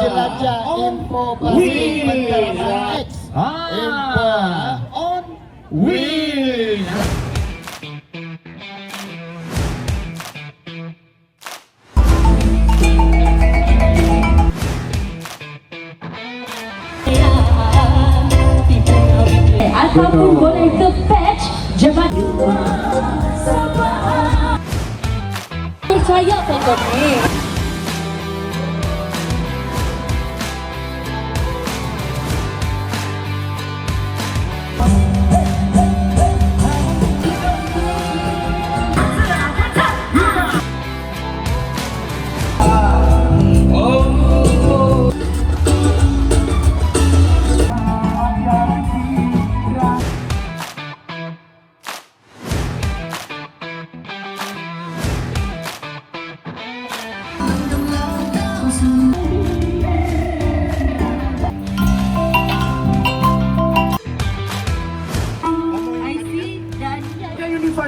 jelajah info pasti menternak. Info on Win. Ataupun boleh ke patch jabatan. Percaya pokok ni.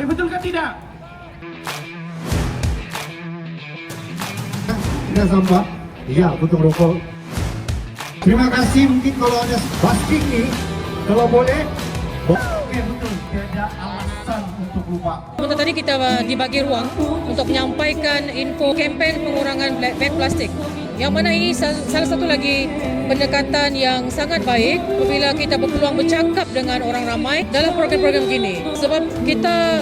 Betul ke tidak? Tidak sampai. Iya, betul rokok. Terima kasih. Mungkin kalau ada basking nih, kalau boleh. Oke, betul. Tidak ada alasan untuk lupa. Sebentar tadi kita dibagi ruang untuk menyampaikan info kempen pengurangan beg plastik. Yang mana ini salah satu lagi pendekatan yang sangat baik apabila kita berpeluang bercakap dengan orang ramai dalam program-program gini. Sebab kita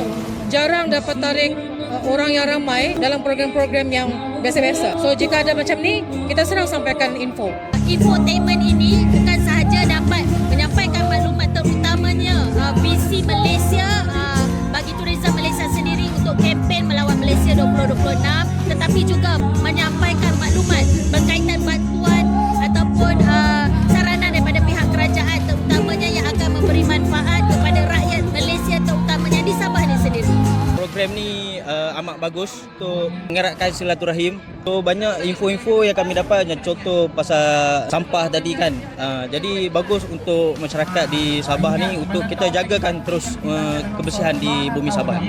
jarang dapat tarik orang yang ramai dalam program-program yang biasa-biasa. So jika ada macam ni, kita senang sampaikan info. Infotainment ini bukan sahaja dapat menyampaikan maklumat terutamanya visi Malaysia bagi turisme Malaysia sendiri untuk kempen melawan Malaysia 2026, tetapi juga menyampaikan maklumat berkaitan bantuan ataupun saranan daripada pihak kerajaan terutamanya yang akan memberi manfaat kepada rakyat Malaysia terutamanya di Sabah ini sendiri. Program ni amat bagus untuk mengeratkan silaturahim. So banyak info-info yang kami dapat, contoh pasal sampah tadi kan. Jadi bagus untuk masyarakat di Sabah ni untuk kita jagakan terus kebersihan di bumi Sabah.